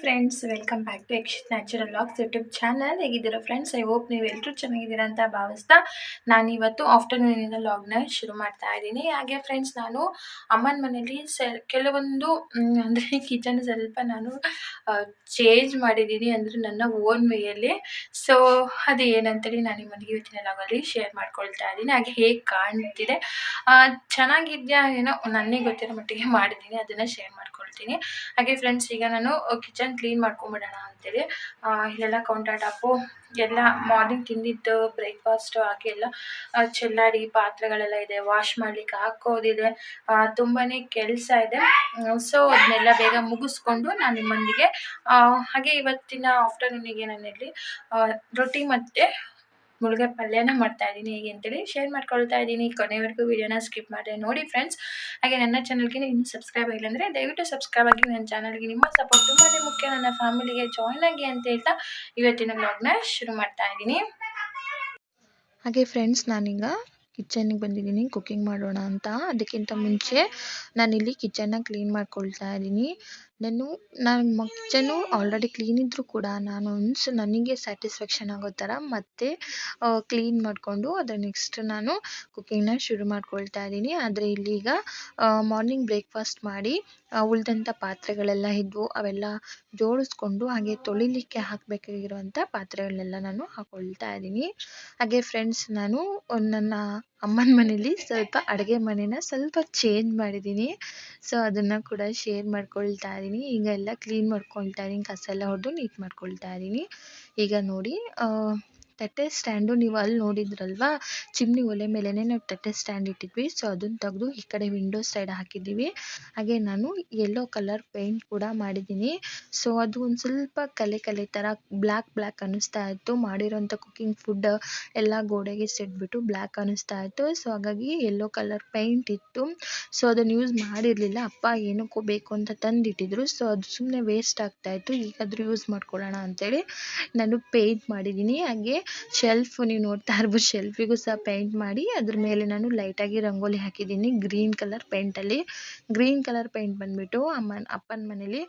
Friends, welcome back to Yakshit natural vlogs YouTube channel. ಹೇಗಿದ್ದೀರಾ friends? I hope ನೀವು ಎಲ್ಲರೂ ಚೆನ್ನಾಗಿದ್ದೀರಾ ಅಂತ ಭಾವಿಸ್ತಾ ನಾನಿವತ್ತು ಆಫ್ಟರ್ನೂನಿನ ವ್ಲಾಗ್ನ ಶುರು ಮಾಡ್ತಾ ಇದ್ದೀನಿ. ಹಾಗೆ ಫ್ರೆಂಡ್ಸ್, ನಾನು ಅಮ್ಮನ ಮನೇಲಿ ಕೆಲವೊಂದು ಅಂದರೆ ಕಿಚನ್ ಸ್ವಲ್ಪ ನಾನು ಚೇಂಜ್ ಮಾಡಿದ್ದೀನಿ, ಅಂದರೆ ನನ್ನ ಓನ್ ವೇಯಲ್ಲಿ. ಸೊ ಅದು ಏನಂತೇಳಿ ನಾನು ನಿಮ್ಮೊಂದಿಗೆ ಇವತ್ತಿನ ವ್ಲಾಗಲ್ಲಿ ಶೇರ್ ಮಾಡ್ಕೊಳ್ತಾ ಇದ್ದೀನಿ. ಹಾಗೆ ಹೇಗೆ ಕಾಣ್ತಿದೆ, ಚೆನ್ನಾಗಿದೆಯಾ ಏನೋ ನನಗೆ ಗೊತ್ತಿರೋ ಮಟ್ಟಿಗೆ ಮಾಡಿದ್ದೀನಿ, ಅದನ್ನು ಶೇರ್ ಮಾಡ್ಕೊಳ್ತೀನಿ. ಹಾಗೆ ಫ್ರೆಂಡ್ಸ್, ಈಗ ನಾನು ಕಿಚನ್ ಕ್ಲೀನ್ ಮಾಡ್ಕೊಂಬಿಡೋಣ ಅಂತೇಳಿ ಇಲ್ಲೆಲ್ಲ ಕೌಂಟರ್ ಟಾಪು ಎಲ್ಲ ಮಾರ್ನಿಂಗ್ ತಿಂದಿದ್ದು ಬ್ರೇಕ್ಫಾಸ್ಟು ಹಾಕಿ ಎಲ್ಲ ಚೆಲ್ಲಾಡಿ ಪಾತ್ರೆಗಳೆಲ್ಲ ಇದೆ, ವಾಶ್ ಮಾಡ್ಲಿಕ್ಕೆ ಹಾಕೋದಿದೆ, ತುಂಬಾ ಕೆಲಸ ಇದೆ. ಸೊ ಅದನ್ನೆಲ್ಲ ಬೇಗ ಮುಗಿಸ್ಕೊಂಡು ನಾನು ನಿಮ್ಮೊಂದಿಗೆ ಹಾಗೆ ಇವತ್ತಿನ ಆಫ್ಟರ್ನೂನಿಗೆ ನಾನಿಲ್ಲಿ ರೊಟ್ಟಿ ಮತ್ತು ಮುಳುಗಾಯಿ ಪಲ್ಯನ ಮಾಡ್ತಾ ಇದ್ದೀನಿ. ಹೇಗೆ ಅಂತೇಳಿ ಶೇರ್ ಮಾಡ್ಕೊಳ್ತಾ ಇದ್ದೀನಿ. ಕೊನೆವರೆಗೂ ವಿಡಿಯೋನ ಸ್ಕಿಪ್ ಮಾಡಿದೆ ನೋಡಿ ಫ್ರೆಂಡ್ಸ್. ಹಾಗೆ ನನ್ನ ಚಾನಲ್ಗೆ ಇನ್ನೂ ಸಬ್ಸ್ಕ್ರೈಬ್ ಆಗಿಲ್ಲ ಅಂದರೆ ದಯವಿಟ್ಟು ಸಬ್ಸ್ಕ್ರೈಬ್ ಆಗಿ. ನನ್ನ ಚಾನಲ್ಗೆ ನಿಮ್ಮ ಸಪೋರ್ಟ್ ತುಂಬಾ ಮುಖ್ಯ. ನನ್ನ ಫ್ಯಾಮಿಲಿಗೆ ಜಾಯ್ನ್ ಆಗಿ ಅಂತ ಹೇಳ್ತಾ ಇವತ್ತಿನ ವ್ಲಾಗ್ನ ಶುರು ಮಾಡ್ತಾ ಇದ್ದೀನಿ. ಹಾಗೆ ಫ್ರೆಂಡ್ಸ್, ನಾನೀಗ ಕಿಚನ್ನಿಗೆ ಬಂದಿದ್ದೀನಿ ಕುಕ್ಕಿಂಗ್ ಮಾಡೋಣ ಅಂತ. ಅದಕ್ಕಿಂತ ಮುಂಚೆ ನಾನಿಲ್ಲಿ ಕಿಚನ್ನ ಕ್ಲೀನ್ ಮಾಡ್ಕೊಳ್ತಾ ಇದ್ದೀನಿ. ನಾನು ಕಿಚನ್ನು ಆಲ್ರೆಡಿ ಕ್ಲೀನ್ ಇದ್ದರೂ ಕೂಡ ನಾನು ನನಗೆ ಸ್ಯಾಟಿಸ್ಫ್ಯಾಕ್ಷನ್ ಆಗೋ ಥರ ಮತ್ತೆ ಕ್ಲೀನ್ ಮಾಡಿಕೊಂಡು ಅದರ ನೆಕ್ಸ್ಟ್ ನಾನು ಕುಕ್ಕಿಂಗ್ನ ಶುರು ಮಾಡ್ಕೊಳ್ತಾ ಇದ್ದೀನಿ. ಆದರೆ ಇಲ್ಲೀಗ ಮಾರ್ನಿಂಗ್ ಬ್ರೇಕ್ಫಾಸ್ಟ್ ಮಾಡಿ ಉಳಿದಂಥ ಪಾತ್ರೆಗಳೆಲ್ಲ ಇದ್ವು, ಅವೆಲ್ಲ ಜೋಡಿಸ್ಕೊಂಡು ಹಾಗೆ ತೊಳಿಲಿಕ್ಕೆ ಹಾಕಬೇಕಾಗಿರುವಂಥ ಪಾತ್ರೆಗಳನ್ನೆಲ್ಲ ನಾನು ಹಾಕ್ಕೊಳ್ತಾ ಇದ್ದೀನಿ. ಹಾಗೆ ಫ್ರೆಂಡ್ಸ್, ನಾನು ನನ್ನ ಅಮ್ಮನ ಮನೇಲಿ ಸ್ವಲ್ಪ ಅಡುಗೆ ಮನೇನ ಸ್ವಲ್ಪ ಚೇಂಜ್ ಮಾಡಿದ್ದೀನಿ. ಸೊ ಅದನ್ನು ಕೂಡ ಶೇರ್ ಮಾಡ್ಕೊಳ್ತಾ ಇದ್ದೀನಿ. ಈಗ ಎಲ್ಲ ಕ್ಲೀನ್ ಮಾಡ್ಕೊಳ್ತಾ ಇದ್ದೀನಿ, ಕಸ ಎಲ್ಲ ಹೊಡೆದು ನೀಟ್ ಮಾಡ್ಕೊಳ್ತಾ ಇದ್ದೀನಿ. ಈಗ ನೋಡಿ, ತಟ್ಟೆ ಸ್ಟ್ಯಾಂಡು ನೀವು ಅಲ್ಲಿ ನೋಡಿದ್ರಲ್ವಾ, ಚಿಮ್ನಿ ಒಲೆ ಮೇಲೇ ನಾವು ತಟ್ಟೆ ಸ್ಟ್ಯಾಂಡ್ ಇಟ್ಟಿದ್ವಿ. ಸೊ ಅದನ್ನು ತೆಗೆದು ಈ ಕಡೆ ವಿಂಡೋ ಸೈಡ್ ಹಾಕಿದ್ದೀವಿ. ಹಾಗೆ ನಾನು ಯೆಲ್ಲೋ ಕಲರ್ ಪೇಂಟ್ ಕೂಡ ಮಾಡಿದ್ದೀನಿ. ಸೊ ಅದು ಒಂದು ಸ್ವಲ್ಪ ಕಲೆ ಥರ ಬ್ಲ್ಯಾಕ್ ಅನ್ನಿಸ್ತಾ ಇತ್ತು. ಮಾಡಿರೋಂಥ ಕುಕ್ಕಿಂಗ್ ಫುಡ್ ಎಲ್ಲ ಗೋಡೆಗೆ ಸಿಟ್ಬಿಟ್ಟು ಬ್ಲ್ಯಾಕ್ ಅನ್ನಿಸ್ತಾ ಇತ್ತು. ಸೊ ಹಾಗಾಗಿ ಯೆಲ್ಲೋ ಕಲರ್ ಪೇಂಟ್ ಇತ್ತು. ಸೊ ಅದನ್ನು ಯೂಸ್ ಮಾಡಿರಲಿಲ್ಲ, ಅಪ್ಪ ಏನಕ್ಕೋ ಬೇಕು ಅಂತ ತಂದಿಟ್ಟಿದ್ರು. ಸೊ ಅದು ಸುಮ್ಮನೆ ವೇಸ್ಟ್ ಆಗ್ತಾಯಿತ್ತು, ಈಗಾದರೂ ಯೂಸ್ ಮಾಡ್ಕೊಳ್ಳೋಣ ಅಂತೇಳಿ ನಾನು ಪೇಂಟ್ ಮಾಡಿದ್ದೀನಿ. ಹಾಗೆ ಶೆಲ್ಫ್ ನೀವು ನೋಡ್ತಾ ಇರ್ಬೋದು, ಶೆಲ್ಫಿಗೂ ಸಹ ಪೇಂಟ್ ಮಾಡಿ ಅದ್ರ ಮೇಲೆ ನಾನು ಲೈಟಾಗಿ ರಂಗೋಲಿ ಹಾಕಿದ್ದೀನಿ ಗ್ರೀನ್ ಕಲರ್ ಪೇಂಟಲ್ಲಿ. ಗ್ರೀನ್ ಕಲರ್ ಪೇಂಟ್ ಬಂದುಬಿಟ್ಟು ಅಪ್ಪನ ಮನೇಲಿ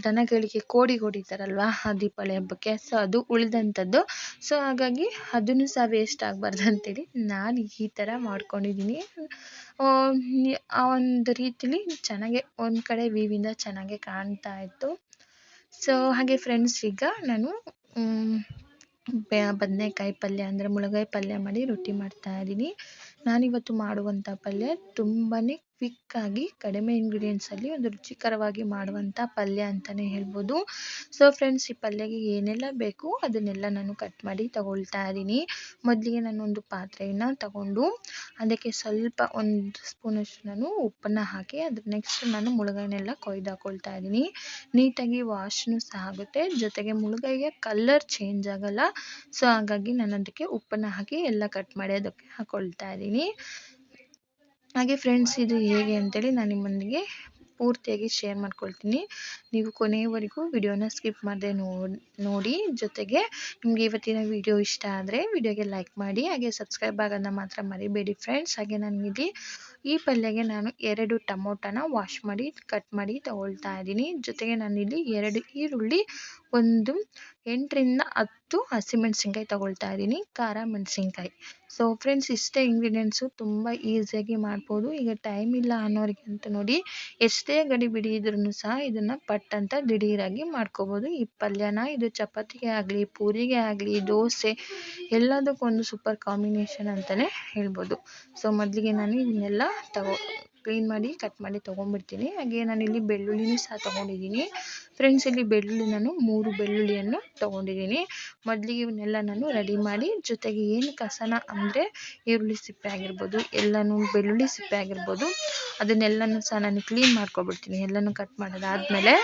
ದನಗಳಿಗೆ ಕೋಡಿ ಹೊಡಿತಾರಲ್ವ ಆ ದೀಪಾವಳಿ ಹಬ್ಬಕ್ಕೆ, ಸೊ ಅದು ಉಳಿದಂಥದ್ದು. ಸೊ ಹಾಗಾಗಿ ಅದನ್ನು ಸಹ ವೇಸ್ಟ್ ಆಗಬಾರ್ದು ಅಂತೇಳಿ ನಾನು ಈ ಥರ ಮಾಡ್ಕೊಂಡಿದ್ದೀನಿ. ಆ ಒಂದು ರೀತಿಲಿ ಚೆನ್ನಾಗೆ ಒಂದು ಕಡೆ ವ್ಯೂವಿಂದ ಚೆನ್ನಾಗೆ ಕಾಣ್ತಾ ಇತ್ತು. ಸೊ ಹಾಗೆ ಫ್ರೆಂಡ್ಸ್, ಈಗ ನಾನು ಬದನೆಕಾಯಿ ಪಲ್ಯ ಅಂದರೆ ಮುಳುಗಾಯಿ ಪಲ್ಯ ಮಾಡಿ ರೊಟ್ಟಿ ಮಾಡ್ತಾ ಇದ್ದೀನಿ. ನಾನಿವತ್ತು ಮಾಡುವಂಥ ಪಲ್ಯ ತುಂಬಾ ಕ್ವಿಕ್ಕಾಗಿ ಕಡಿಮೆ ಇಂಗ್ರೀಡಿಯೆಂಟ್ಸಲ್ಲಿ ಒಂದು ರುಚಿಕರವಾಗಿ ಮಾಡುವಂಥ ಪಲ್ಯ ಅಂತಲೇ ಹೇಳ್ಬೋದು. ಸೊ ಫ್ರೆಂಡ್ಸ್, ಈ ಪಲ್ಯಗೆ ಏನೆಲ್ಲ ಬೇಕು ಅದನ್ನೆಲ್ಲ ನಾನು ಕಟ್ ಮಾಡಿ ತಗೊಳ್ತಾ ಇದ್ದೀನಿ. ಮೊದಲಿಗೆ ನಾನು ಒಂದು ಪಾತ್ರೆಯನ್ನು ತಗೊಂಡು ಅದಕ್ಕೆ ಸ್ವಲ್ಪ ಒಂದು ಸ್ಪೂನಷ್ಟು ನಾನು ಉಪ್ಪನ್ನು ಹಾಕಿ ಅದ್ರ ನೆಕ್ಸ್ಟ್ ನಾನು ಮುಳುಗಾಯಿನೆಲ್ಲ ಕೊಯ್ದು ಹಾಕ್ಕೊಳ್ತಾ ಇದ್ದೀನಿ. ನೀಟಾಗಿ ವಾಶ್ನು ಸಹ ಆಗುತ್ತೆ, ಜೊತೆಗೆ ಮುಳುಗಾಯಿಗೆ ಕಲರ್ ಚೇಂಜ್ ಆಗಲ್ಲ. ಸೊ ಹಾಗಾಗಿ ನಾನು ಅದಕ್ಕೆ ಉಪ್ಪನ್ನು ಹಾಕಿ ಎಲ್ಲ ಕಟ್ ಮಾಡಿ ಅದಕ್ಕೆ ಹಾಕ್ಕೊಳ್ತಾ ಇದ್ದೀನಿ. ಹಾಗೆ ಫ್ರೆಂಡ್ಸ್, ಇದು ಹೇಗೆ ಅಂತೇಳಿ ನಾನು ನಿಮ್ಮೊಂದಿಗೆ ಪೂರ್ತಿಯಾಗಿ ಶೇರ್ ಮಾಡ್ಕೊಳ್ತೀನಿ. ನೀವು ಕೊನೆಯವರೆಗೂ ವಿಡಿಯೋನ ಸ್ಕಿಪ್ ಮಾಡದೆ ನೋಡಿ. ಜೊತೆಗೆ ನಿಮಗೆ ಇವತ್ತಿನ ವಿಡಿಯೋ ಇಷ್ಟ ಆದರೆ ವಿಡಿಯೋಗೆ ಲೈಕ್ ಮಾಡಿ, ಹಾಗೆ ಸಬ್ಸ್ಕ್ರೈಬ್ ಆಗೋದನ್ನ ಮಾತ್ರ ಮರಿಬೇಡಿ ಫ್ರೆಂಡ್ಸ್. ಹಾಗೆ ನನಗಿಲ್ಲಿ ಈ ಪಲ್ಯಗೆ ನಾನು 2 ಟೊಮೊಟೊನ ವಾಶ್ ಮಾಡಿ ಕಟ್ ಮಾಡಿ ತಗೊಳ್ತಾ ಇದ್ದೀನಿ. ಜೊತೆಗೆ ನಾನಿಲ್ಲಿ 2 ಈರುಳ್ಳಿ, ಒಂದು 8ರಿಂದ 10 ಹಸಿಮೆಣಸಿನ್ಕಾಯಿ ತಗೊಳ್ತಾ ಇದ್ದೀನಿ, ಖಾರ ಮೆಣಸಿನ್ಕಾಯಿ. ಸೊ ಫ್ರೆಂಡ್ಸ್, ಇಷ್ಟೇ ಇಂಗ್ರೀಡಿಯೆಂಟ್ಸು, ತುಂಬ ಈಸಿಯಾಗಿ ಮಾಡ್ಬೋದು. ಈಗ ಟೈಮ್ ಇಲ್ಲ ಅನ್ನೋರಿಗೆ ಅಂತ ನೋಡಿ ಎಷ್ಟೇ ಗಡಿಬಿಡಿ ಇದ್ರೂ ಸಹ ಇದನ್ನು ಪಟ್ ಅಂತ ದಿಢೀರಾಗಿ ಮಾಡ್ಕೋಬೋದು ಈ ಪಲ್ಯನ. ಇದು ಚಪಾತಿಗೆ ಆಗಲಿ, ಪೂರಿಗೆ ಆಗಲಿ, ದೋಸೆ ಎಲ್ಲದಕ್ಕೊಂದು ಸೂಪರ್ ಕಾಂಬಿನೇಷನ್ ಅಂತಲೇ ಹೇಳ್ಬೋದು. ಸೊ ಮೊದಲಿಗೆ ನಾನು ಇದನ್ನೆಲ್ಲ ಕ್ಲೀನ್ ಮಾಡಿ ಕಟ್ ಮಾಡಿ ತೊಗೊಂಡ್ಬಿಡ್ತೀನಿ. ಹಾಗೆ ನಾನಿಲ್ಲಿ ಬೆಳ್ಳುಳ್ಳಿನೂ ಸಹ ತೊಗೊಂಡಿದ್ದೀನಿ ಫ್ರೆಂಡ್ಸ್. ಇಲ್ಲಿ ಬೆಳ್ಳುಳ್ಳಿ ನಾನು 3 ಬೆಳ್ಳುಳ್ಳಿಯನ್ನು ತೊಗೊಂಡಿದ್ದೀನಿ. ಮೊದಲಿಗೆ ಇವನ್ನೆಲ್ಲ ನಾನು ರೆಡಿ ಮಾಡಿ, ಜೊತೆಗೆ ಏನು ಕಸನ ಅಂದರೆ ಈರುಳ್ಳಿ ಸಿಪ್ಪೆ ಆಗಿರ್ಬೋದು, ಎಲ್ಲನೂ ಬೆಳ್ಳುಳ್ಳಿ ಸಿಪ್ಪೆ ಆಗಿರ್ಬೋದು, ಅದನ್ನೆಲ್ಲನೂ ಸಹ ನಾನು ಕ್ಲೀನ್ ಮಾಡ್ಕೊಬಿಡ್ತೀನಿ. ಎಲ್ಲನೂ ಕಟ್ ಮಾಡೋದಾದಮೇಲೆ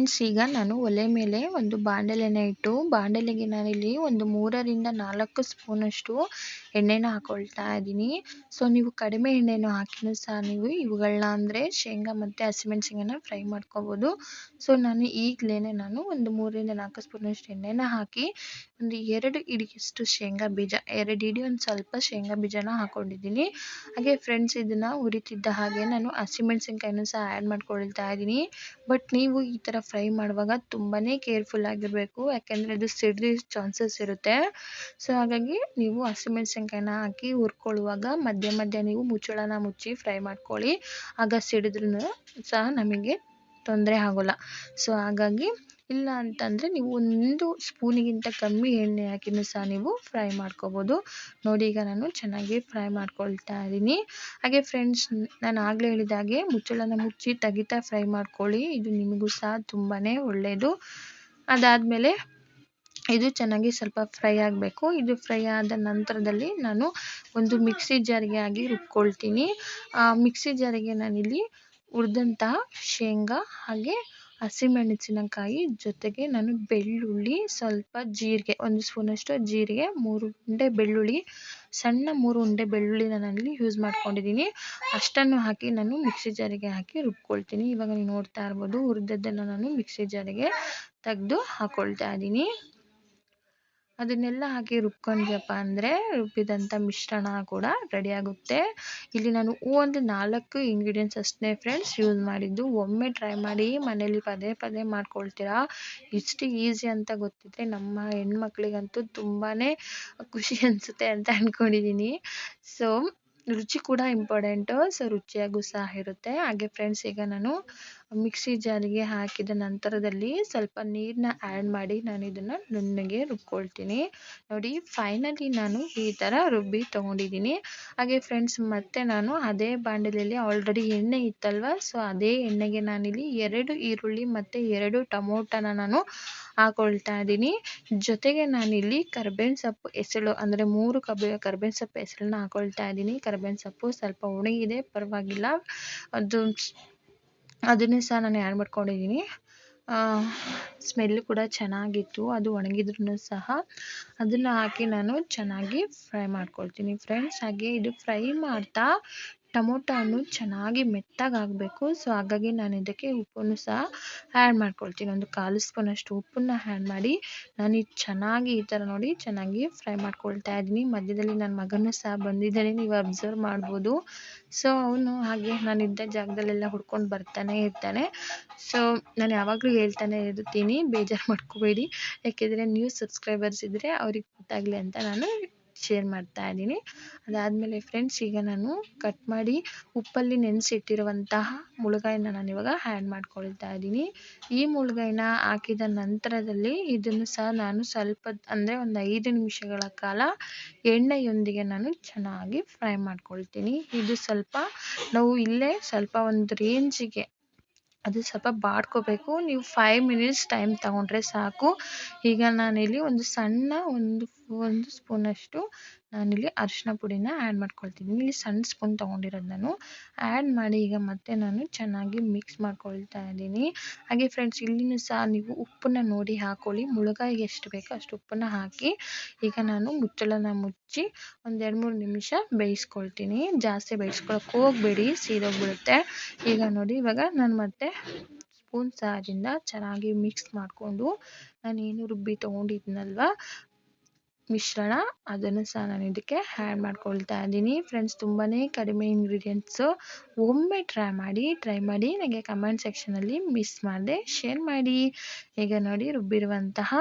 ಫ್ರೆಂಡ್ಸ್, ಈಗ ನಾನು ಒಲೆ ಮೇಲೆ ಒಂದು ಬಾಣಲೆನ ಇಟ್ಟು ಬಾಣಲೆಗೆ ನಾನಿಲ್ಲಿ ಒಂದು 3ರಿಂದ 4 ಸ್ಪೂನಷ್ಟು ಎಣ್ಣೆನ ಹಾಕೊಳ್ತಾ ಇದ್ದೀನಿ. ಸೊ ನೀವು ಕಡಿಮೆ ಎಣ್ಣೆನೂ ಹಾಕಿನೂ ಸಹ ನೀವು ಇವುಗಳನ್ನ ಅಂದರೆ ಶೇಂಗಾ ಮತ್ತು ಹಸಿಮೆಣ್ಸಿನ್ಕಾಯಿನ ಫ್ರೈ ಮಾಡ್ಕೋಬೋದು. ಸೊ ನಾನು ಈಗಲೇ ನಾನು ಒಂದು 3ರಿಂದ 4 ಸ್ಪೂನಷ್ಟು ಎಣ್ಣೆನ ಹಾಕಿ ಒಂದು 2 ಇಡಿಯಷ್ಟು ಶೇಂಗಾ ಬೀಜ, 2 ಇಡಿ ಒಂದು ಸ್ವಲ್ಪ ಶೇಂಗಾ ಬೀಜನ ಹಾಕ್ಕೊಂಡಿದ್ದೀನಿ. ಹಾಗೆ ಫ್ರೆಂಡ್ಸ್, ಇದನ್ನು ಹುರಿತಿದ್ದ ಹಾಗೆ ನಾನು ಹಸಿಮೆಣ್ಸಿನ್ಕಾಯಿನೂ ಸಹ ಆ್ಯಡ್ ಮಾಡ್ಕೊಳ್ತಾ ಇದ್ದೀನಿ. ಬಟ್ ನೀವು ಈ ಥರ ಫ್ರೈ ಮಾಡುವಾಗ ತುಂಬಾ ಕೇರ್ಫುಲ್ ಆಗಿರಬೇಕು, ಯಾಕೆಂದರೆ ಅದು ಸಿಡಿಯೋ ಚಾನ್ಸಸ್ ಇರುತ್ತೆ. ಸೊ ಹಾಗಾಗಿ ನೀವು ಹಸಿಮೆಣ್ಸಿನ್ಕಾಯಿನ ಹಾಕಿ ಹುರ್ಕೊಳ್ಳುವಾಗ ಮಧ್ಯ ಮಧ್ಯ ನೀವು ಮುಚ್ಚಳನ ಮುಚ್ಚಿ ಫ್ರೈ ಮಾಡ್ಕೊಳ್ಳಿ. ಆಗ ಸಿಡಿದ್ರೂ ಸಹ ನಮಗೆ ತೊಂದರೆ ಆಗೋಲ್ಲ. ಸೊ ಹಾಗಾಗಿ ಇಲ್ಲ ಅಂತಂದರೆ ನೀವು 1 ಸ್ಪೂನಿಗಿಂತ ಕಮ್ಮಿ ಎಣ್ಣೆ ಹಾಕಿನೂ ಸಹ ನೀವು ಫ್ರೈ ಮಾಡ್ಕೋಬೋದು. ನೋಡಿ, ಈಗ ನಾನು ಚೆನ್ನಾಗಿ ಫ್ರೈ ಮಾಡ್ಕೊಳ್ತಾ ಇದ್ದೀನಿ. ಹಾಗೆ ಫ್ರೆಂಡ್ಸ್, ನಾನು ಆಗಲೇ ಹೇಳಿದಾಗೆ ಮುಚ್ಚಳನ ಮುಚ್ಚಿ ತೆಗಿತಾ ಫ್ರೈ ಮಾಡ್ಕೊಳ್ಳಿ, ಇದು ನಿಮಗೂ ಸಹ ತುಂಬಾ ಒಳ್ಳೆಯದು. ಅದಾದಮೇಲೆ ಇದು ಚೆನ್ನಾಗಿ ಸ್ವಲ್ಪ ಫ್ರೈ ಆಗಬೇಕು. ಇದು ಫ್ರೈ ಆದ ನಂತರದಲ್ಲಿ ನಾನು ಒಂದು ಮಿಕ್ಸಿ ಜಾರಿಗೆ ಆಗಿ ರುಬ್ಕೊಳ್ತೀನಿ. ಮಿಕ್ಸಿ ಜಾರಿಗೆ ನಾನಿಲ್ಲಿ ಹುರಿದಂತಹ ಶೇಂಗಾ ಹಾಗೆ ಹಸಿಮೆಣಸಿನಕಾಯಿ ಜೊತೆಗೆ ನಾನು ಬೆಳ್ಳುಳ್ಳಿ, ಸ್ವಲ್ಪ ಜೀರಿಗೆ, 1 ಸ್ಪೂನಷ್ಟು ಜೀರಿಗೆ, 3 ಉಂಡೆ ಬೆಳ್ಳುಳ್ಳಿ, ಸಣ್ಣ 3 ಉಂಡೆ ಬೆಳ್ಳುಳ್ಳಿನ ನಾನಿಲ್ಲಿ ಯೂಸ್ ಮಾಡ್ಕೊಂಡಿದ್ದೀನಿ. ಅಷ್ಟನ್ನು ಹಾಕಿ ನಾನು ಮಿಕ್ಸಿ ಜಾರಿಗೆ ಹಾಕಿ ರುಬ್ಕೊಳ್ತೀನಿ. ಇವಾಗ ನೀವು ನೋಡ್ತಾ ಇರ್ಬೋದು, ಹುರಿದದ್ದನ್ನು ನಾನು ಮಿಕ್ಸಿ ಜಾರಿಗೆ ತೆಗೆದು ಹಾಕ್ಕೊಳ್ತಾ ಇದ್ದೀನಿ. ಅದನ್ನೆಲ್ಲ ಹಾಕಿ ರುಬ್ಕೊಂಡ್ವಪ್ಪ ಅಂದರೆ ರುಬ್ಬಿದಂಥ ಮಿಶ್ರಣ ಕೂಡ ರೆಡಿ ಆಗುತ್ತೆ. ಇಲ್ಲಿ ನಾನು ಒಂದು 4 ಇಂಗ್ರೀಡಿಯೆಂಟ್ಸ್ ಅಷ್ಟೇ ಫ್ರೆಂಡ್ಸ್ ಯೂಸ್ ಮಾಡಿದ್ದು. ಒಮ್ಮೆ ಟ್ರೈ ಮಾಡಿ, ಮನೇಲಿ ಪದೇ ಪದೇ ಮಾಡ್ಕೊಳ್ತೀರಾ. ಇಷ್ಟು ಈಸಿ ಅಂತ ಗೊತ್ತಿದ್ರೆ ನಮ್ಮ ಹೆಣ್ಮಕ್ಳಿಗಂತೂ ತುಂಬಾ ಖುಷಿ ಅನಿಸುತ್ತೆ ಅಂತ ಅಂದ್ಕೊಂಡಿದ್ದೀನಿ. ಸೊ ರುಚಿ ಕೂಡ ಇಂಪಾರ್ಟೆಂಟು, ಸೊ ರುಚಿಯಾಗೂ ಸಹ ಇರುತ್ತೆ. ಹಾಗೆ ಫ್ರೆಂಡ್ಸ್, ಈಗ ನಾನು ಮಿಕ್ಸಿ ಜಾರಿಗೆ ಹಾಕಿದ ನಂತರದಲ್ಲಿ ಸ್ವಲ್ಪ ನೀರನ್ನ ಆ್ಯಡ್ ಮಾಡಿ ನಾನು ಇದನ್ನು ನುಣ್ಣಗೆ ರುಬ್ಕೊಳ್ತೀನಿ. ನೋಡಿ, ಫೈನಲಿ ನಾನು ಈ ಥರ ರುಬ್ಬಿ ತೊಗೊಂಡಿದ್ದೀನಿ. ಹಾಗೆ ಫ್ರೆಂಡ್ಸ್, ಮತ್ತೆ ನಾನು ಅದೇ ಬಾಣಲೆಯಲ್ಲಿ ಆಲ್ರೆಡಿ ಎಣ್ಣೆ ಇತ್ತಲ್ವ, ಸೊ ಅದೇ ಎಣ್ಣೆಗೆ ನಾನಿಲ್ಲಿ 2 ಈರುಳ್ಳಿ ಮತ್ತು 2 ಟೊಮೊಟೊನ ನಾನು ಹಾಕೊಳ್ತಾ ಇದ್ದೀನಿ. ಜೊತೆಗೆ ನಾನಿಲ್ಲಿ ಕರ್ಬೇವಿನ ಸೊಪ್ಪು ಎಸಳು ಅಂದರೆ 3 ಕರ್ಬೇವಿನ ಸೊಪ್ಪು ಎಸಳನ್ನ ಹಾಕೊಳ್ತಾ ಇದ್ದೀನಿ. ಕರ್ಬೇವಿನ ಸೊಪ್ಪು ಸ್ವಲ್ಪ ಒಣಗಿದೆ, ಪರವಾಗಿಲ್ಲ, ಅದನ್ನೇ ಸಹ ನಾನು ಆ್ಯಡ್ ಮಾಡ್ಕೊಂಡಿದ್ದೀನಿ. ಸ್ಮೆಲ್ ಕೂಡ ಚೆನ್ನಾಗಿತ್ತು, ಅದು ಒಣಗಿದ್ರೂ ಸಹ. ಅದನ್ನು ಹಾಕಿ ನಾನು ಚೆನ್ನಾಗಿ ಫ್ರೈ ಮಾಡ್ಕೊಳ್ತೀನಿ ಫ್ರೆಂಡ್ಸ್. ಹಾಗೆ ಇದು ಫ್ರೈ ಮಾಡ್ತಾ ಟೊಮೊಟೊ ಹಣ್ಣು ಚೆನ್ನಾಗಿ ಮೆತ್ತಗಾಗಬೇಕು. ಸೊ ಹಾಗಾಗಿ ನಾನು ಇದಕ್ಕೆ ಉಪ್ಪನ್ನು ಸಹ ಆ್ಯಡ್ ಮಾಡ್ಕೊಳ್ತೀನಿ. ಒಂದು 1/4 ಸ್ಪೂನಷ್ಟು ಉಪ್ಪನ್ನು ಆ್ಯಡ್ ಮಾಡಿ ನಾನು ಇದು ಚೆನ್ನಾಗಿ ಈ ಥರ ನೋಡಿ ಚೆನ್ನಾಗಿ ಫ್ರೈ ಮಾಡ್ಕೊಳ್ತಾ ಇದ್ದೀನಿ. ಮಧ್ಯದಲ್ಲಿ ನನ್ನ ಮಗನೂ ಸಹ ಬಂದಿದ್ದಾನೆ, ನೀವು ಅಬ್ಸರ್ವ್ ಮಾಡ್ಬೋದು. ಸೊ ಅವನು ಹಾಗೆ ನಾನಿದ್ದ ಜಾಗದಲ್ಲೆಲ್ಲ ಹುಡ್ಕೊಂಡು ಬರ್ತಾನೆ ಇರ್ತಾನೆ. ಸೊ ನಾನು ಯಾವಾಗಲೂ ಹೇಳ್ತಾನೆ ಇರ್ತೀನಿ, ಬೇಜಾರು ಮಾಡ್ಕೋಬೇಡಿ, ಯಾಕೆಂದರೆ ನ್ಯೂ ಸಬ್ಸ್ಕ್ರೈಬರ್ಸ್ ಇದ್ದರೆ ಅವ್ರಿಗೆ ಗೊತ್ತಾಗಲಿ ಅಂತ ನಾನು ಶೇರ್ ಮಾಡ್ತಾ ಇದ್ದೀನಿ. ಅದಾದಮೇಲೆ ಫ್ರೆಂಡ್ಸ್, ಈಗ ನಾನು ಕಟ್ ಮಾಡಿ ಉಪ್ಪಲ್ಲಿ ನೆನೆಸಿಟ್ಟಿರುವಂತಹ ಮುಳುಗಾಯಿನ ನಾನು ಇವಾಗ ಆ್ಯಡ್ ಮಾಡ್ಕೊಳ್ತಾ ಇದ್ದೀನಿ. ಈ ಮುಳುಗಾಯಿನ ಹಾಕಿದ ನಂತರದಲ್ಲಿ ಇದನ್ನು ಸಹ ನಾನು ಸ್ವಲ್ಪ ಅಂದರೆ ಒಂದು 5 ನಿಮಿಷಗಳ ಕಾಲ ಎಣ್ಣೆಯೊಂದಿಗೆ ನಾನು ಚೆನ್ನಾಗಿ ಫ್ರೈ ಮಾಡ್ಕೊಳ್ತೀನಿ. ಇದು ಸ್ವಲ್ಪ ನಾವು ಇಲ್ಲೇ ಸ್ವಲ್ಪ ಒಂದು ರೇಂಜಿಗೆ ಅದು ಸ್ವಲ್ಪ ಬಾಡ್ಕೋಬೇಕು. ನೀವು 5 ಮಿನಿಟ್ಸ್ ಟೈಮ್ ತಗೊಂಡ್ರೆ ಸಾಕು. ಈಗ ನಾನಿಲ್ಲಿ ಒಂದು ಸಣ್ಣ ಒಂದು ಸ್ಪೂನಷ್ಟು ನಾನಿಲ್ಲಿ ಅರಿಶಿನ ಪುಡಿನ ಆ್ಯಡ್ ಮಾಡ್ಕೊಳ್ತಿದ್ದೀನಿ. ಇಲ್ಲಿ ಸಣ್ಣ ಸ್ಪೂನ್ ತೊಗೊಂಡಿರೋದು ನಾನು ಆ್ಯಡ್ ಮಾಡಿ ಈಗ ಮತ್ತೆ ನಾನು ಚೆನ್ನಾಗಿ ಮಿಕ್ಸ್ ಮಾಡ್ಕೊಳ್ತಾ ಇದ್ದೀನಿ. ಹಾಗೆ ಫ್ರೆಂಡ್ಸ್, ಇಲ್ಲಿನೂ ಸಹ ನೀವು ಉಪ್ಪನ್ನು ನೋಡಿ ಹಾಕ್ಕೊಳ್ಳಿ. ಮುಳುಗಾಯಿಗೆ ಎಷ್ಟು ಬೇಕೋ ಅಷ್ಟು ಉಪ್ಪನ್ನು ಹಾಕಿ ಈಗ ನಾನು ಮುಚ್ಚಳನ ಮುಚ್ಚಿ ಒಂದು 2-3 ನಿಮಿಷ ಬೇಯಿಸ್ಕೊಳ್ತೀನಿ. ಜಾಸ್ತಿ ಬೇಯಿಸ್ಕೊಳಕ್ಕೆ ಹೋಗಬೇಡಿ, ಸೀದೋಗ್ಬಿಡುತ್ತೆ. ಈಗ ನೋಡಿ, ಇವಾಗ ನಾನು ಮತ್ತೆ ಸ್ಪೂನ್ ಸಹಾಯದಿಂದ ಚೆನ್ನಾಗಿ ಮಿಕ್ಸ್ ಮಾಡಿಕೊಂಡು ನಾನೇನು ರುಬ್ಬಿ ತೊಗೊಂಡಿದ್ನಲ್ವ ಮಿಶ್ರಣ, ಅದನ್ನು ಸಹ ನಾನು ಇದಕ್ಕೆ ಆ್ಯಡ್ ಮಾಡ್ಕೊಳ್ತಾ ಇದ್ದೀನಿ. ಫ್ರೆಂಡ್ಸ್, ತುಂಬಾ ಕಡಿಮೆ ಇಂಗ್ರೀಡಿಯೆಂಟ್ಸು. ಒಮ್ಮೆ ಟ್ರೈ ಮಾಡಿ ನನಗೆ ಕಮೆಂಟ್ ಸೆಕ್ಷನಲ್ಲಿ ಮಿಸ್ ಮಾಡದೆ ಶೇರ್ ಮಾಡಿ. ಈಗ ನೋಡಿ, ರುಬ್ಬಿರುವಂತಹ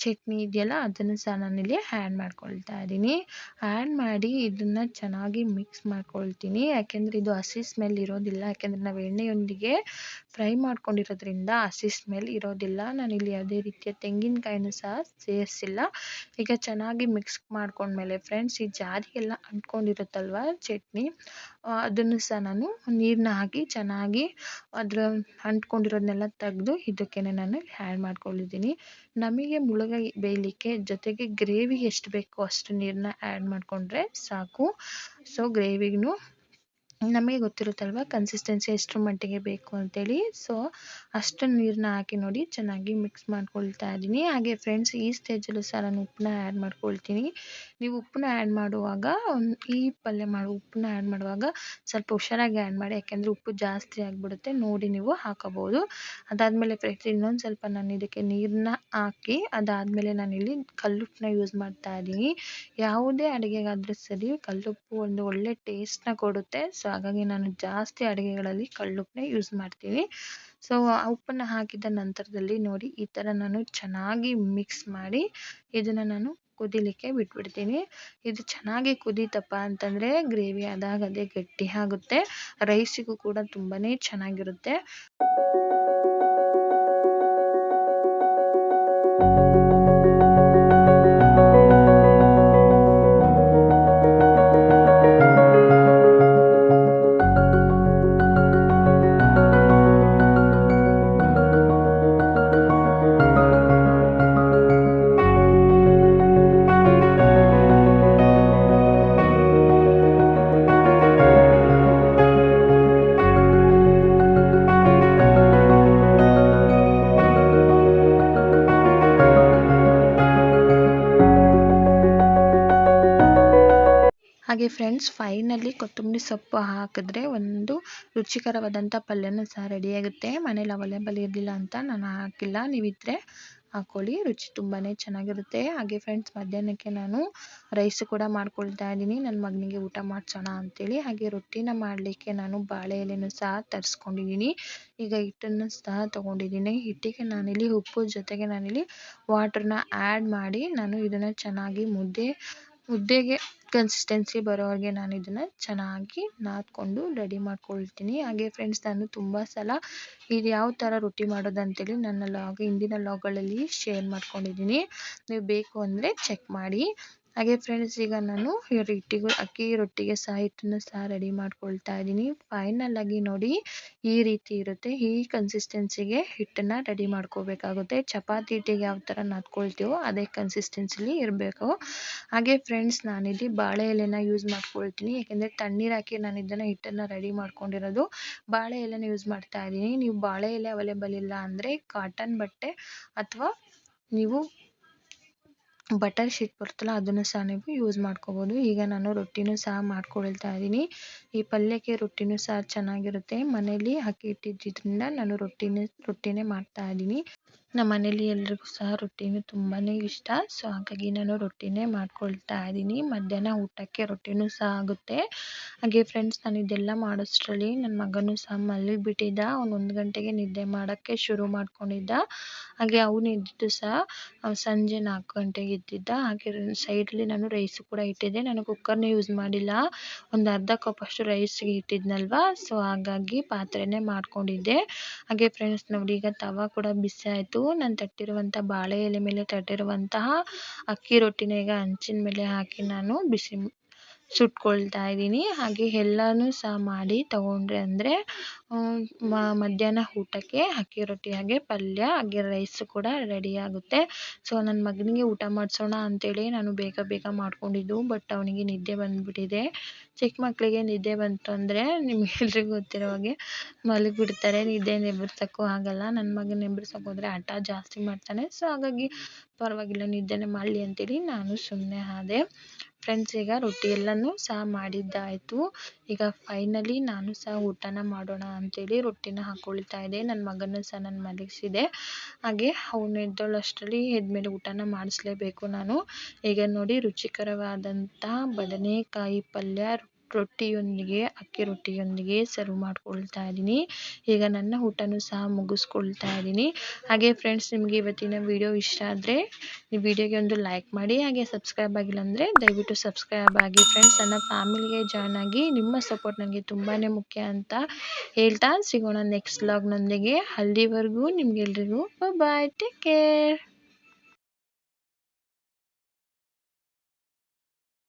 ಚಟ್ನಿ ಇದೆಯಲ್ಲ, ಅದನ್ನು ಸಹ ನಾನಿಲ್ಲಿ ಆ್ಯಡ್ ಮಾಡ್ಕೊಳ್ತಾ ಇದ್ದೀನಿ. ಆ್ಯಡ್ ಮಾಡಿ ಇದನ್ನು ಚೆನ್ನಾಗಿ ಮಿಕ್ಸ್ ಮಾಡ್ಕೊಳ್ತೀನಿ, ಯಾಕೆಂದರೆ ಇದು ಹಸಿ ಸ್ಮೆಲ್ ಇರೋದಿಲ್ಲ. ಯಾಕೆಂದರೆ ನಾವು ಎಣ್ಣೆಯೊಂದಿಗೆ ಫ್ರೈ ಮಾಡ್ಕೊಂಡಿರೋದ್ರಿಂದ ಹಸಿ ಸ್ಮೆಲ್ ಇರೋದಿಲ್ಲ. ನಾನಿಲ್ಲಿ ಯಾವುದೇ ರೀತಿಯ ತೆಂಗಿನಕಾಯಿನೂ ಸಹ ಸೇರಿಸಿಲ್ಲ. ಈಗ ಚೆನ್ನಾಗಿ ಮಿಕ್ಸ್ ಮಾಡ್ಕೊಂಡ್ಮೇಲೆ ಫ್ರೆಂಡ್ಸ್, ಈ ಜಾರಿಗೆಲ್ಲ ಅಂಟ್ಕೊಂಡಿರುತ್ತಲ್ವ ಚಟ್ನಿ, ಅದನ್ನು ಸಹ ನಾನು ನೀರನ್ನ ಹಾಕಿ ಚೆನ್ನಾಗಿ ಅದರ ಅಂಟ್ಕೊಂಡಿರೋದನ್ನೆಲ್ಲ ತೆಗೆದು ಇದಕ್ಕೆ ನಾನು ಆ್ಯಡ್ ಮಾಡ್ಕೊಂಡಿದ್ದೀನಿ. ನಮಗೆ ಮುಳುಗಾಯಿ ಬೇಯಲಿಕ್ಕೆ ಜೊತೆಗೆ ಗ್ರೇವಿಗೆ ಎಷ್ಟು ಬೇಕೋ ಅಷ್ಟು ನೀರನ್ನ ಆ್ಯಡ್ ಮಾಡಿಕೊಂಡ್ರೆ ಸಾಕು. ಸೊ ಗ್ರೇವಿಗೂ ನಮಗೆ ಗೊತ್ತಿರುತ್ತಲ್ವ ಕನ್ಸಿಸ್ಟೆನ್ಸಿ ಎಷ್ಟರ ಮಟ್ಟಿಗೆ ಬೇಕು ಅಂತೇಳಿ. ಸೊ ಅಷ್ಟು ನೀರನ್ನ ಹಾಕಿ ನೋಡಿ ಚೆನ್ನಾಗಿ ಮಿಕ್ಸ್ ಮಾಡ್ಕೊಳ್ತಾ ಇದ್ದೀನಿ. ಹಾಗೆ ಫ್ರೆಂಡ್ಸ್ ಈ ಸ್ಟೇಜಲ್ಲೂ ಸಹ ನಾನು ಉಪ್ಪನ್ನ ಆ್ಯಡ್ ಮಾಡ್ಕೊಳ್ತೀನಿ. ನೀವು ಉಪ್ಪನ್ನ ಆ್ಯಡ್ ಮಾಡುವಾಗ ಈ ಪಲ್ಯ ಉಪ್ಪನ್ನ ಆ್ಯಡ್ ಮಾಡುವಾಗ ಸ್ವಲ್ಪ ಹುಷಾರಾಗಿ ಆ್ಯಡ್ ಮಾಡಿ, ಯಾಕೆಂದರೆ ಉಪ್ಪು ಜಾಸ್ತಿ ಆಗಿಬಿಡುತ್ತೆ, ನೋಡಿ ನೀವು ಹಾಕೋಬೋದು. ಅದಾದಮೇಲೆ ಫ್ರೆಂಡ್ಸ್ ಇನ್ನೊಂದು ಸ್ವಲ್ಪ ನಾನು ಇದಕ್ಕೆ ನೀರನ್ನ ಹಾಕಿ ಅದಾದಮೇಲೆ ನಾನಿಲ್ಲಿ ಕಲ್ಲುಪ್ಪನ್ನ ಯೂಸ್ ಮಾಡ್ತಾ ಇದ್ದೀನಿ. ಯಾವುದೇ ಅಡುಗೆಗಾದರೂ ಸರಿ ಕಲ್ಲುಪ್ಪು ಒಂದು ಒಳ್ಳೆ ಟೇಸ್ಟ್ನ ಕೊಡುತ್ತೆ. ಸೊ ಹಾಗಾಗಿ ನಾನು ಜಾಸ್ತಿ ಅಡುಗೆಗಳಲ್ಲಿ ಕಲ್ಲುಪ್ಪನ್ನೇ ಯೂಸ್ ಮಾಡ್ತೀನಿ. ಸೊ ಆ ಉಪ್ಪನ್ನು ಹಾಕಿದ ನಂತರದಲ್ಲಿ ನೋಡಿ ಈ ಥರ ನಾನು ಚೆನ್ನಾಗಿ ಮಿಕ್ಸ್ ಮಾಡಿ ಇದನ್ನು ನಾನು ಕುದಿಲಿಕ್ಕೆ ಬಿಟ್ಬಿಡ್ತೀನಿ. ಇದು ಚೆನ್ನಾಗಿ ಕುದೀತಪ್ಪ ಅಂತಂದರೆ ಗ್ರೇವಿ ಅದಾಗದೇ ಗಟ್ಟಿ ಆಗುತ್ತೆ, ರೈಸಿಗೂ ಕೂಡ ತುಂಬಾ ಚೆನ್ನಾಗಿರುತ್ತೆ. ಹಾಗೆ ಫ್ರೆಂಡ್ಸ್ ಫೈನಲಿ ಕೊತ್ತಂಬರಿ ಸೊಪ್ಪು ಹಾಕಿದ್ರೆ ಒಂದು ರುಚಿಕರವಾದಂಥ ಪಲ್ಯನೂ ಸಹ ರೆಡಿಯಾಗುತ್ತೆ. ಮನೇಲಿ ಅವೈಲೇಬಲ್ ಇರಲಿಲ್ಲ ಅಂತ ನಾನು ಹಾಕಿಲ್ಲ, ನೀವಿದ್ದರೆ ಹಾಕ್ಕೊಳ್ಳಿ, ರುಚಿ ತುಂಬಾ ಚೆನ್ನಾಗಿರುತ್ತೆ. ಹಾಗೆ ಫ್ರೆಂಡ್ಸ್ ಮಧ್ಯಾಹ್ನಕ್ಕೆ ನಾನು ರೈಸ್ ಕೂಡ ಮಾಡ್ಕೊಳ್ತಾ ಇದ್ದೀನಿ, ನನ್ನ ಮಗನಿಗೆ ಊಟ ಮಾಡಿಸೋಣ ಅಂತೇಳಿ. ಹಾಗೆ ರೊಟ್ಟಿನ ಮಾಡಲಿಕ್ಕೆ ನಾನು ಬಾಳೆ ಎಲೆನೂ ಸಹ ತರಿಸ್ಕೊಂಡಿದ್ದೀನಿ. ಈಗ ಹಿಟ್ಟನ್ನು ಸಹ ತೊಗೊಂಡಿದ್ದೀನಿ. ಹಿಟ್ಟಿಗೆ ನಾನಿಲ್ಲಿ ಉಪ್ಪು ಜೊತೆಗೆ ನಾನಿಲ್ಲಿ ವಾಟ್ರನ್ನ ಆ್ಯಡ್ ಮಾಡಿ ನಾನು ಇದನ್ನು ಚೆನ್ನಾಗಿ ಮುದ್ದೆಗೆ ಕನ್ಸಿಸ್ಟೆನ್ಸಿ ಬರೋವರೆಗೆ ನಾನು ಇದನ್ನು ಚೆನ್ನಾಗಿ ನಾದ್ಕೊಂಡು ರೆಡಿ ಮಾಡ್ಕೊಳ್ತೀನಿ. ಹಾಗೆ ಫ್ರೆಂಡ್ಸ್ ನಾನು ತುಂಬ ಸಲ ಇದು ಯಾವ ಥರ ರೊಟ್ಟಿ ಮಾಡೋದು ಅಂತೇಳಿ ನನ್ನ ಹಿಂದಿನ ಲಾಗ್ಗಳಲ್ಲಿ ಶೇರ್ ಮಾಡ್ಕೊಂಡಿದ್ದೀನಿ, ನೀವು ಬೇಕು ಅಂದರೆ ಚೆಕ್ ಮಾಡಿ. ಹಾಗೆ ಫ್ರೆಂಡ್ಸ್ ಈಗ ನಾನು ಅಕ್ಕಿ ರೊಟ್ಟಿಗೆ ಸಹ ಹಿಟ್ಟನ್ನು ಸಹ ರೆಡಿ ಮಾಡ್ಕೊಳ್ತಾ ಇದ್ದೀನಿ. ಫೈನಲ್ ಆಗಿ ನೋಡಿ ಈ ರೀತಿ ಇರುತ್ತೆ. ಈ ಕನ್ಸಿಸ್ಟೆನ್ಸಿಗೆ ಹಿಟ್ಟನ್ನು ರೆಡಿ ಮಾಡ್ಕೋಬೇಕಾಗುತ್ತೆ. ಚಪಾತಿ ಹಿಟ್ಟಿಗೆ ಯಾವ ಥರ ನಾದ್ಕೊಳ್ತೀವೋ ಅದೇ ಕನ್ಸಿಸ್ಟೆನ್ಸಿಲಿ ಇರಬೇಕು. ಹಾಗೆ ಫ್ರೆಂಡ್ಸ್ ನಾನಿಲ್ಲಿ ಬಾಳೆ ಎಲೆನ ಯೂಸ್ ಮಾಡ್ಕೊಳ್ತೀನಿ, ಯಾಕೆಂದರೆ ತಣ್ಣೀರು ಹಾಕಿ ನಾನು ಇದನ್ನು ಹಿಟ್ಟನ್ನು ರೆಡಿ ಮಾಡ್ಕೊಂಡಿರೋದು. ಬಾಳೆ ಎಲೆನ ಯೂಸ್ ಮಾಡ್ತಾ ಇದ್ದೀನಿ. ನೀವು ಬಾಳೆ ಎಲೆ ಅವೈಲೇಬಲ್ ಇಲ್ಲ ಅಂದರೆ ಕಾಟನ್ ಬಟ್ಟೆ ಅಥವಾ ನೀವು ಬಟರ್ ಶೀಟ್ ಬರುತ್ತಲ್ಲ ಅದನ್ನು ಸಹ ನೀವು ಯೂಸ್ ಮಾಡ್ಕೋಬೋದು. ಈಗ ನಾನು ರೊಟ್ಟಿನೂ ಸಹ ಮಾಡ್ಕೊಳ್ತಾ ಇದ್ದೀನಿ. ಈ ಪಲ್ಯಕ್ಕೆ ರೊಟ್ಟಿನೂ ಸಹ ಚೆನ್ನಾಗಿರುತ್ತೆ. ಮನೇಲಿ ಅಕ್ಕಿ ಹಿಟ್ಟಿದ್ದರಿಂದ ನಾನು ರೊಟ್ಟಿನೇ ಮಾಡ್ತಾ ಇದ್ದೀನಿ. ನಮ್ಮ ಮನೇಲಿ ಎಲ್ರಿಗೂ ಸಹ ರೊಟ್ಟಿನೂ ತುಂಬಾ ಇಷ್ಟ. ಸೊ ಹಾಗಾಗಿ ನಾನು ರೊಟ್ಟಿನೇ ಮಾಡ್ಕೊಳ್ತಾ ಇದ್ದೀನಿ. ಮಧ್ಯಾಹ್ನ ಊಟಕ್ಕೆ ರೊಟ್ಟಿನೂ ಸಹ ಆಗುತ್ತೆ. ಹಾಗೆ ಫ್ರೆಂಡ್ಸ್ ನಾನು ಇದೆಲ್ಲ ಮಾಡೋಷ್ಟರಲ್ಲಿ ನನ್ನ ಮಗನೂ ಸಹ ಮಲಗಿಬಿಟ್ಟಿದ್ದ. ಅವನು 1 ಗಂಟೆಗೆ ನಿದ್ದೆ ಮಾಡೋಕ್ಕೆ ಶುರು ಮಾಡ್ಕೊಂಡಿದ್ದ. ಹಾಗೆ ಅವನು ಎದ್ದಿದ್ದು ಸಹ ಸಂಜೆ 4 ಗಂಟೆಗೆ ಎದ್ದಿದ್ದ. ಹಾಗೆ ಸೈಡಲ್ಲಿ ನಾನು ರೈಸು ಕೂಡ ಇಟ್ಟಿದ್ದೆ. ನಾನು ಕುಕ್ಕರ್ನ ಯೂಸ್ ಮಾಡಿಲ್ಲ, ಒಂದು ಅರ್ಧ ಕಪ್ಪಷ್ಟು ರೈಸ್ಗೆ ಇಟ್ಟಿದ್ನಲ್ವ, ಸೊ ಹಾಗಾಗಿ ಪಾತ್ರೆನೇ ಮಾಡ್ಕೊಂಡಿದ್ದೆ. ಹಾಗೆ ಫ್ರೆಂಡ್ಸ್ ನೋಡಿ ಈಗ ತವ ಕೂಡ ಬಿಸಿ ಆಯಿತು. ನಾನು ತಟ್ಟಿರುವಂಥ ಬಾಳೆ ಎಲೆ ಮೇಲೆ ತಟ್ಟಿರುವಂತಹ ಅಕ್ಕಿ ರೊಟ್ಟಿನ ಈಗ ಹಂಚಿನ ಮೇಲೆ ಹಾಕಿ ನಾನು ಸುಟ್ಕೊಳ್ತಾ ಇದ್ದೀನಿ. ಹಾಗೆ ಎಲ್ಲನೂ ಸಹ ಮಾಡಿ ತಗೊಂಡ್ರೆ ಅಂದರೆ ಮಧ್ಯಾಹ್ನ ಊಟಕ್ಕೆ ಅಕ್ಕಿ ರೊಟ್ಟಿ ಹಾಗೆ ಪಲ್ಯ ಹಾಗೆ ರೈಸ್ ಕೂಡ ರೆಡಿ ಆಗುತ್ತೆ. ಸೊ ನನ್ನ ಮಗನಿಗೆ ಊಟ ಮಾಡಿಸೋಣ ಅಂತೇಳಿ ನಾನು ಬೇಗ ಮಾಡ್ಕೊಂಡಿದ್ದು, ಬಟ್ ಅವನಿಗೆ ನಿದ್ದೆ ಬಂದುಬಿಟ್ಟಿದೆ. ಚಿಕ್ಕ ಮಕ್ಕಳಿಗೆ ನಿದ್ದೆ ಬಂತು ಅಂದರೆ ನಿಮಗೆಲ್ರಿಗೂ ಗೊತ್ತಿರೋ ಹಾಗೆ ಮಲಗಿಬಿಡ್ತಾರೆ, ನಿದ್ದೆ ಎಬ್ಬಿಸೋಕ್ಕೂ ಆಗಲ್ಲ. ನನ್ನ ಮಗನ ಎಬ್ಬಿಸೋಕೆ ಹೋದರೆ ಹಠ ಜಾಸ್ತಿ ಮಾಡ್ತಾನೆ. ಸೊ ಹಾಗಾಗಿ ಪರವಾಗಿಲ್ಲ ನಿದ್ದೆನೇ ಮಾಡಲಿ ಅಂತೇಳಿ ನಾನು ಸುಮ್ಮನೆ ಆದೆ. ಫ್ರೆಂಡ್ಸ್ ಈಗ ರೊಟ್ಟಿ ಎಲ್ಲನೂ ಸಹ ಮಾಡಿದ್ದಾಯಿತು. ಈಗ ಫೈನಲಿ ನಾನು ಸಹ ಊಟನ ಮಾಡೋಣ ಅಂತೇಳಿ ರೊಟ್ಟಿನ ಹಾಕ್ಕೊಳ್ತಾ ಇದ್ದೆ. ನನ್ನ ಮಗನೂ ಸಹ ನಾನು ಮಲಗಿಸಿದೆ. ಹಾಗೆ ಅವನು ಎದ್ದೇಳೋಷ್ಟರಲ್ಲಿ ಎದ್ಮೇಲೆ ಊಟನ ಮಾಡಿಸ್ಲೇಬೇಕು ನಾನು. ಈಗ ನೋಡಿ ರುಚಿಕರವಾದಂಥ ಬದನೆಕಾಯಿ ಪಲ್ಯ ರೊಟ್ಟಿಯೊಂದಿಗೆ ಅಕ್ಕಿ ರೊಟ್ಟಿಯೊಂದಿಗೆ ಸರ್ವ್ ಮಾಡ್ಕೊಳ್ತಾ ಇದ್ದೀನಿ. ಈಗ ನನ್ನ ಊಟನೂ ಸಹ ಮುಗಿಸ್ಕೊಳ್ತಾ ಇದ್ದೀನಿ. ಹಾಗೆ ಫ್ರೆಂಡ್ಸ್ ನಿಮಗೆ ಇವತ್ತಿನ ವಿಡಿಯೋ ಇಷ್ಟ ಆದರೆ ಈ ವಿಡಿಯೋಗೆ ಒಂದು ಲೈಕ್ ಮಾಡಿ. ಹಾಗೆ ಸಬ್ಸ್ಕ್ರೈಬ್ ಆಗಿಲ್ಲ ಅಂದರೆ ದಯವಿಟ್ಟು ಸಬ್ಸ್ಕ್ರೈಬ್ ಆಗಿ ಫ್ರೆಂಡ್ಸ್. ನನ್ನ ಫ್ಯಾಮಿಲಿಗೆ ಜಾಯ್ನ್ ಆಗಿ. ನಿಮ್ಮ ಸಪೋರ್ಟ್ ನನಗೆ ತುಂಬಾ ಮುಖ್ಯ ಅಂತ ಹೇಳ್ತಾ ಸಿಗೋಣ ನೆಕ್ಸ್ಟ್ ವ್ಲಾಗ್ನೊಂದಿಗೆ. ಅಲ್ಲಿವರೆಗೂ ನಿಮಗೆಲ್ರಿಗೂ ಬಾಯ್, ಟೇಕ್ ಕೇರ್.